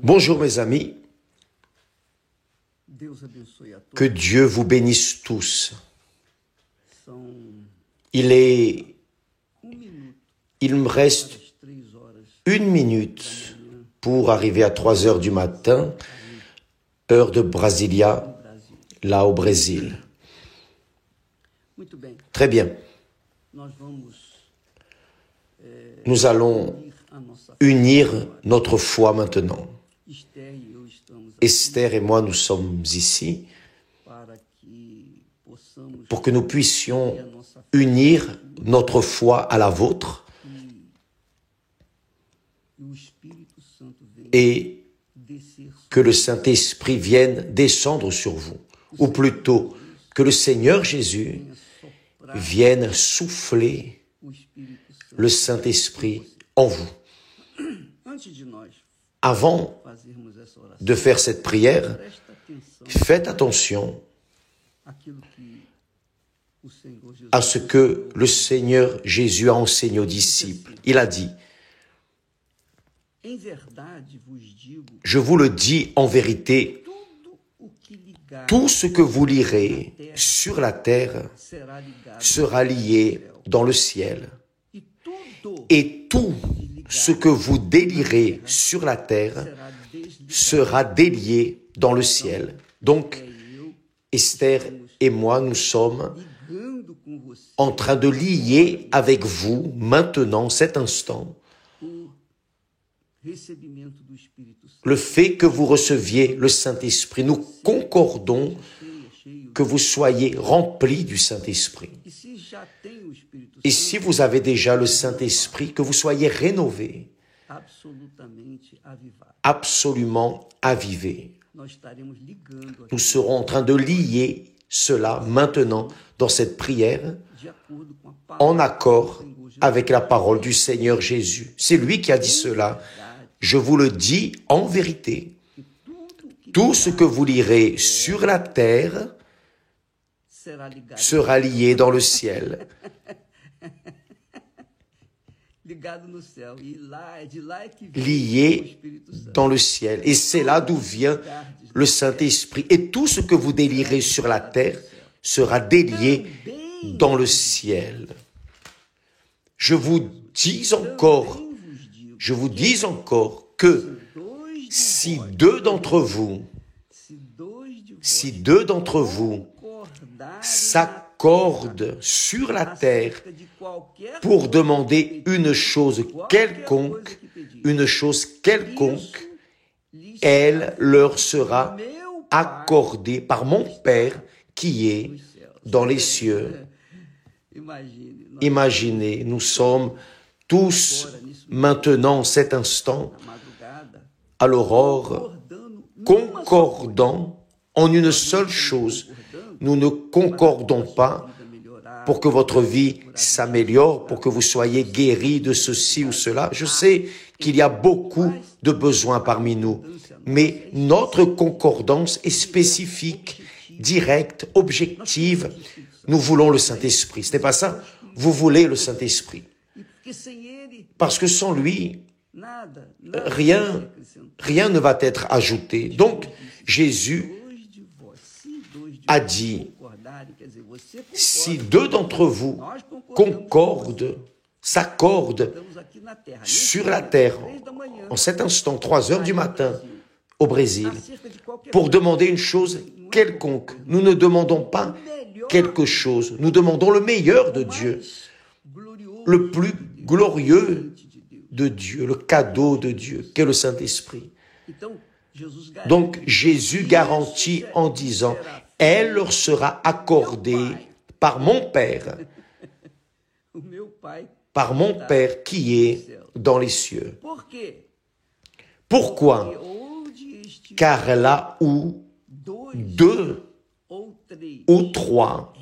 Bonjour mes amis, que Dieu vous bénisse tous. Il me reste 1 minute pour arriver à 3 heures du matin, heure de Brasilia, là au Brésil. Très bien. Nous allons unir notre foi maintenant. Esther et moi, nous sommes ici pour que nous puissions unir notre foi à la vôtre et que le Saint-Esprit vienne descendre sur vous, ou plutôt que le Seigneur Jésus vienne souffler le Saint-Esprit en vous. Avant de faire cette prière, faites attention à ce que le Seigneur Jésus a enseigné aux disciples. Il a dit, « Je vous le dis en vérité, tout ce que vous lirez sur la terre sera lié dans le ciel, et tout ce que vous délirez sur la terre sera délié dans le ciel. » Donc, Esther et moi, nous sommes en train de lier avec vous, maintenant, cet instant, le fait que vous receviez le Saint-Esprit. Nous concordons que vous soyez remplis du Saint-Esprit. Et si vous avez déjà le Saint-Esprit, que vous soyez rénovés, absolument avivés. Nous serons en train de lier cela maintenant dans cette prière en accord avec la parole du Seigneur Jésus. C'est lui qui a dit cela. Je vous le dis en vérité. Tout ce que vous lirez sur la terre sera lié dans le ciel. Lié dans le ciel. Et c'est là d'où vient le Saint-Esprit. Et tout ce que vous délirez sur la terre sera délié dans le ciel. Je vous dis encore que si deux d'entre vous s'accordent sur la terre pour demander une chose quelconque, elle leur sera accordée par mon Père qui est dans les cieux. Imaginez, nous sommes tous maintenant, cet instant, à l'aurore, concordant en une seule chose. Nous ne concordons pas pour que votre vie s'améliore, pour que vous soyez guéris de ceci ou cela. Je sais qu'il y a beaucoup de besoins parmi nous, mais notre concordance est spécifique, directe, objective. Nous voulons le Saint-Esprit. Ce n'est pas ça? Vous voulez le Saint-Esprit. Parce que sans lui, rien ne va être ajouté. Donc, Jésus a dit, si deux d'entre vous s'accordent sur la terre, en cet instant, 3 heures du matin, au Brésil, pour demander une chose quelconque, nous ne demandons pas quelque chose, nous demandons le meilleur de Dieu, le plus glorieux de Dieu, le cadeau de Dieu, qu'est le Saint-Esprit. Donc, Jésus garantit en disant, elle leur sera accordée par mon Père qui est dans les cieux. Pourquoi? Car là où 2 ou 3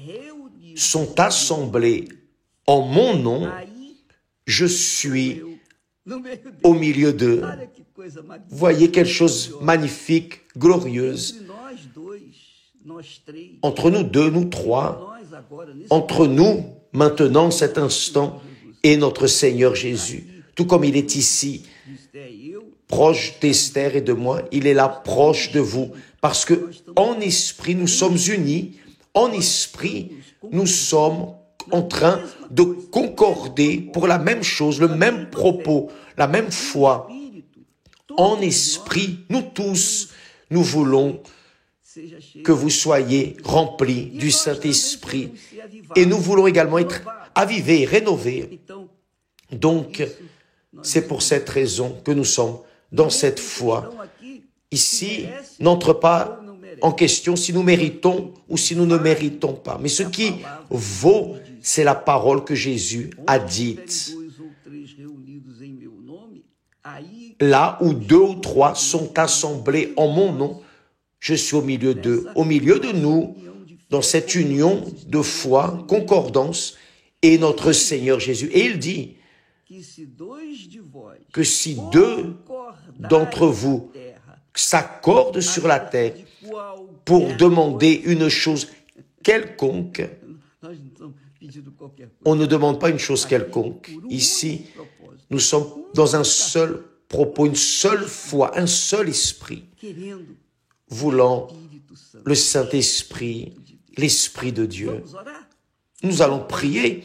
sont assemblés en mon nom, je suis au milieu d'eux. Voyez quelque chose magnifique, glorieuse. Entre nous 2, nous 3, entre nous, maintenant, cet instant, et notre Seigneur Jésus. Tout comme il est ici, proche d'Esther et de moi, il est là proche de vous. Parce que en esprit, nous sommes unis. En esprit, nous sommes en train de concorder pour la même chose, le même propos, la même foi. En esprit, nous tous, nous voulons que vous soyez remplis du Saint-Esprit. Et nous voulons également être avivés, rénovés. Donc, c'est pour cette raison que nous sommes dans cette foi. Ici, n'entre pas en question si nous méritons ou si nous ne méritons pas. Mais ce qui vaut, c'est la parole que Jésus a dite. Là où 2 ou 3 sont assemblés en mon nom, je suis au milieu d'eux, au milieu de nous, dans cette union de foi, concordance, et notre Seigneur Jésus. Et il dit que si 2 d'entre vous s'accordent sur la terre pour demander une chose quelconque, on ne demande pas une chose quelconque. Ici, nous sommes dans un seul propos, une seule foi, un seul esprit, voulant le Saint-Esprit, l'Esprit de Dieu. Nous allons prier.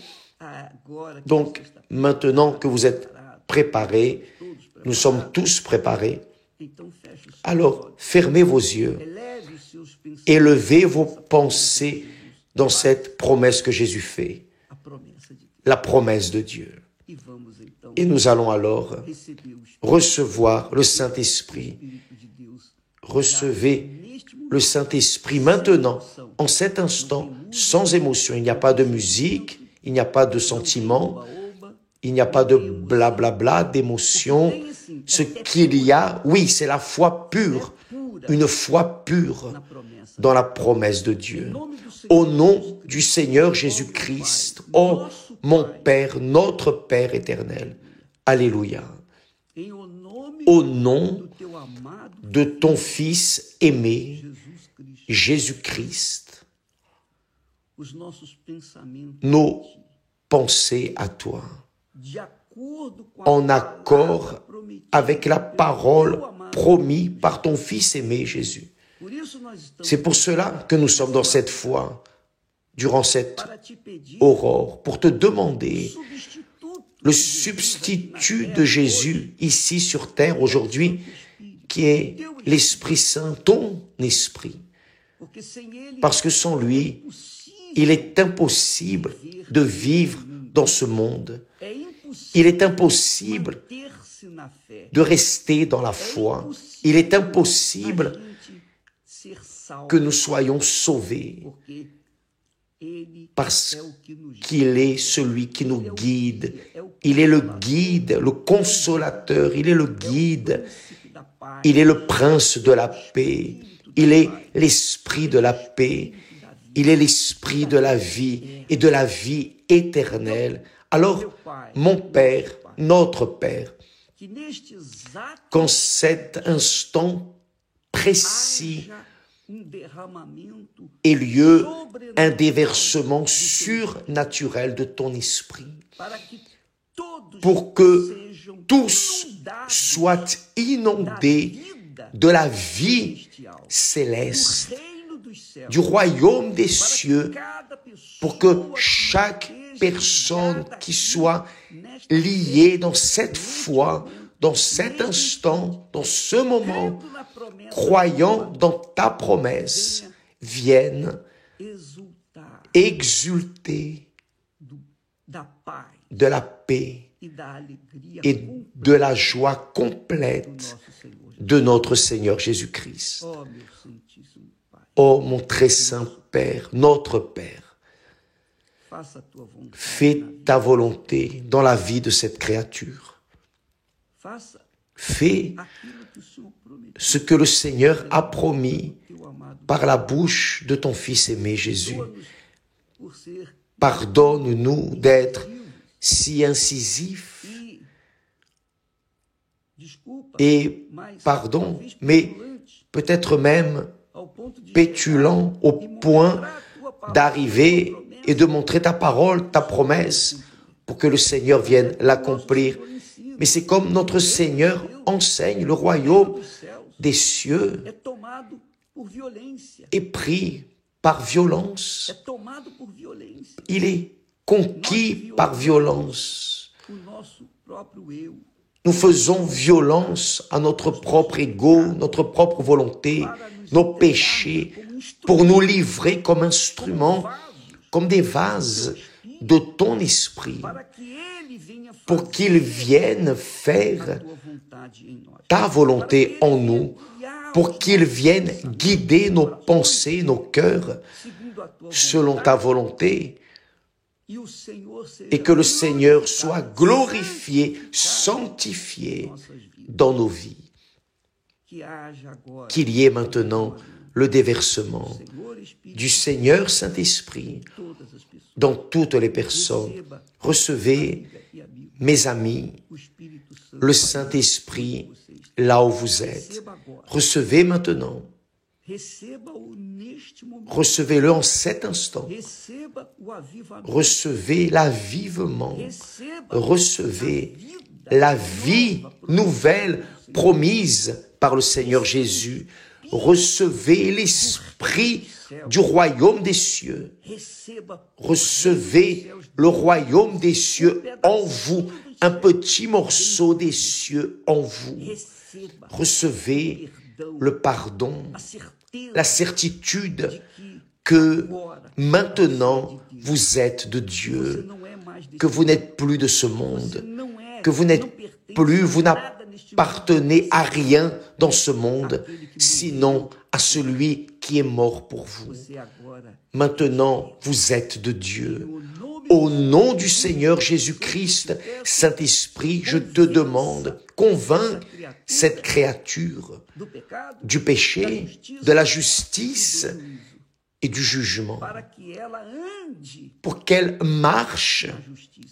Donc, maintenant que vous êtes préparés, nous sommes tous préparés, alors fermez vos yeux, élevez vos pensées dans cette promesse que Jésus fait, la promesse de Dieu. Et nous allons alors recevoir le Saint-Esprit. Recevez le Saint-Esprit maintenant, en cet instant, sans émotion. Il n'y a pas de musique, il n'y a pas de sentiment, il n'y a pas de blablabla, d'émotion. Ce qu'il y a, oui, c'est la foi pure, une foi pure dans la promesse de Dieu. Au nom du Seigneur Jésus-Christ, ô mon Père, notre Père éternel. Alléluia. Au nom de ton Fils aimé, Jésus-Christ, nos pensées à toi, en accord avec la parole promise par ton Fils aimé Jésus. C'est pour cela que nous sommes dans cette foi, durant cette aurore, pour te demander le substitut de Jésus ici sur terre aujourd'hui, qui est l'Esprit Saint, ton Esprit. Parce que sans lui, il est impossible de vivre dans ce monde. Il est impossible de rester dans la foi. Il est impossible que nous soyons sauvés parce qu'il est celui qui nous guide. Il est le guide, le consolateur, il est le guide, il est le prince de la paix, il est l'esprit de la paix, il est l'esprit de la vie et de la vie éternelle. Alors, mon Père, notre Père, qu'en cet instant précis ait lieu un déversement surnaturel de ton esprit, pour que tous soient inondés de la vie céleste, du royaume des cieux, pour que chaque personne qui soit liée dans cette foi, dans cet instant, dans ce moment, croyant dans ta promesse, vienne exulter de la paix et de la joie complète de notre Seigneur Jésus-Christ. Ô mon très saint Père, notre Père, fais ta volonté dans la vie de cette créature. Fais ce que le Seigneur a promis par la bouche de ton Fils aimé Jésus. Pardonne-nous d'être si incisifs et, pardon, mais peut-être même pétulants au point d'arriver et de montrer ta parole, ta promesse, pour que le Seigneur vienne l'accomplir. Mais c'est comme notre Seigneur enseigne, le royaume des cieux est pris par violence. Il est conquis par violence. Nous faisons violence à notre propre ego, notre propre volonté, nos péchés, pour nous livrer comme instruments, comme des vases de ton esprit, pour qu'il vienne faire ta volonté en nous, pour qu'il vienne guider nos pensées, nos cœurs, selon ta volonté, et que le Seigneur soit glorifié, sanctifié dans nos vies. Qu'il y ait maintenant le déversement du Seigneur Saint-Esprit dans toutes les personnes. Recevez, mes amis, le Saint-Esprit là où vous êtes. Recevez maintenant. Recevez-le en cet instant. Recevez l'avivement. Recevez la vie nouvelle promise par le Seigneur Jésus. Recevez l'esprit du royaume des cieux. Recevez le royaume des cieux en vous, un petit morceau des cieux en vous. Recevez le pardon, la certitude que maintenant vous êtes de Dieu, que vous n'êtes plus de ce monde, que vous n'êtes plus, vous n'appartenez à rien dans ce monde, sinon à celui qui est mort pour vous. Maintenant, vous êtes de Dieu. Au nom du Seigneur Jésus-Christ, Saint-Esprit, je te demande, convainc cette créature du péché, de la justice et du jugement, pour qu'elle marche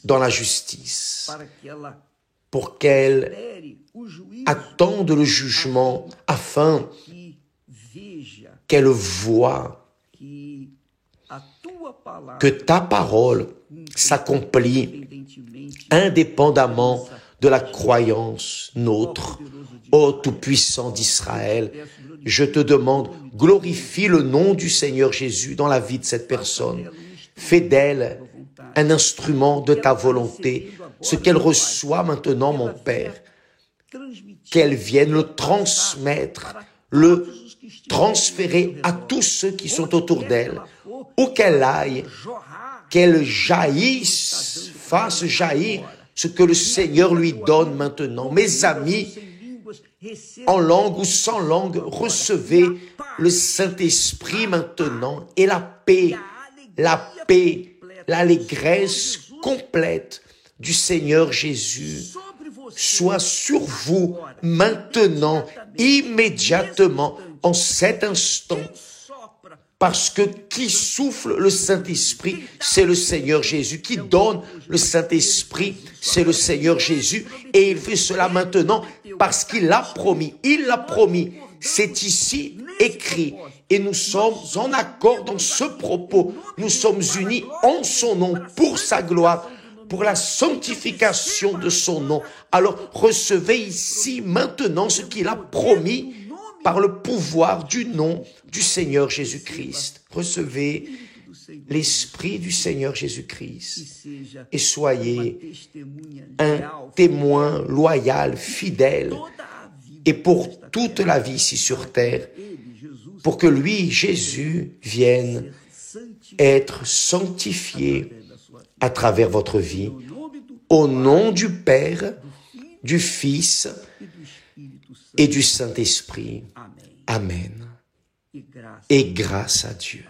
dans la justice, pour qu'elle attende le jugement afin qu'elle voie que ta parole s'accomplit indépendamment de la croyance nôtre. Ô Tout-Puissant d'Israël, je te demande, glorifie le nom du Seigneur Jésus dans la vie de cette personne. Fais d'elle un instrument de ta volonté, ce qu'elle reçoit maintenant, mon Père, qu'elle vienne le transmettre, le transférer à tous ceux qui sont autour d'elle, où qu'elle aille, qu'elle jaillisse, fasse jaillir ce que le Seigneur lui donne maintenant. Mes amis, en langue ou sans langue, recevez le Saint-Esprit maintenant et la paix, l'allégresse complète du Seigneur Jésus soit sur vous maintenant, immédiatement, en cet instant, parce que qui souffle le Saint-Esprit, c'est le Seigneur Jésus. Qui donne le Saint-Esprit, c'est le Seigneur Jésus. Et il fait cela maintenant parce qu'il l'a promis. Il l'a promis. C'est ici écrit. Et nous sommes en accord dans ce propos. Nous sommes unis en son nom, pour sa gloire, pour la sanctification de son nom. Alors recevez ici maintenant ce qu'il a promis par le pouvoir du nom du Seigneur Jésus-Christ. Recevez l'Esprit du Seigneur Jésus-Christ et soyez un témoin loyal, fidèle, et pour toute la vie ici sur terre, pour que lui, Jésus, vienne être sanctifié à travers votre vie, au nom du Père, du Fils et du Saint-Esprit. Amen. Et grâce à Dieu.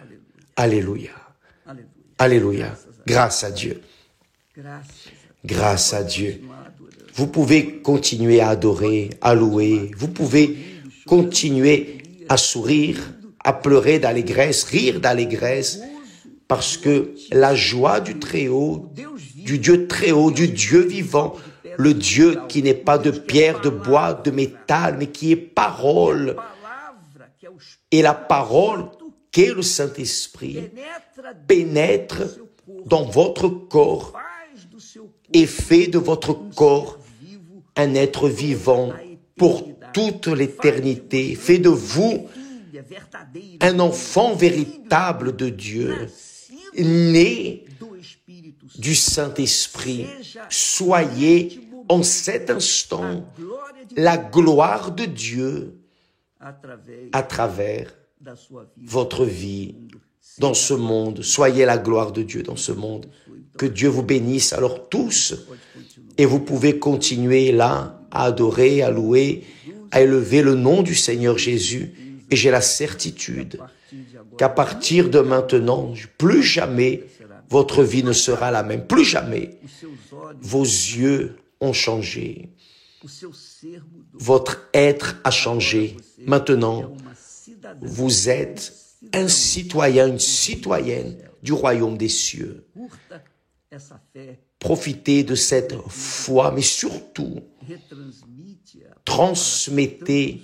Alléluia. Alléluia. Grâce à Dieu. Grâce à Dieu. Vous pouvez continuer à adorer, à louer. Vous pouvez continuer à sourire, à pleurer d'allégresse, rire d'allégresse, parce que la joie du Très-Haut, du Dieu Très-Haut, du Dieu vivant, le Dieu qui n'est pas de pierre, de bois, de métal, mais qui est parole, et la parole qu'est le Saint-Esprit pénètre dans votre corps et fait de votre corps un être vivant pour toute l'éternité. Fait de vous un enfant véritable de Dieu, né du Saint-Esprit. Soyez en cet instant la gloire de Dieu à travers votre vie dans ce monde. Soyez la gloire de Dieu dans ce monde. Que Dieu vous bénisse alors tous. Et vous pouvez continuer là à adorer, à louer, à élever le nom du Seigneur Jésus. Et j'ai la certitude qu'à partir de maintenant, plus jamais votre vie ne sera la même. Plus jamais. Vos yeux ont changé. Votre être a changé. Maintenant, vous êtes un citoyen, une citoyenne du royaume des cieux. Profitez de cette foi, mais surtout, transmettez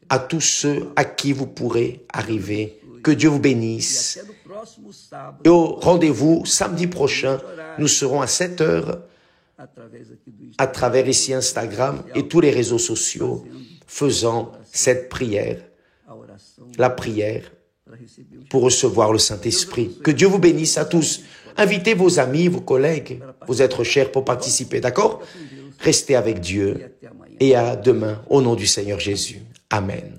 à tous ceux à qui vous pourrez arriver. Que Dieu vous bénisse. Et au rendez-vous samedi prochain, nous serons à 7 heures à travers ici Instagram et tous les réseaux sociaux, faisant cette prière, la prière pour recevoir le Saint-Esprit. Que Dieu vous bénisse à tous. Invitez vos amis, vos collègues, vos êtres chers pour participer, d'accord? Restez avec Dieu et à demain au nom du Seigneur Jésus. Amen.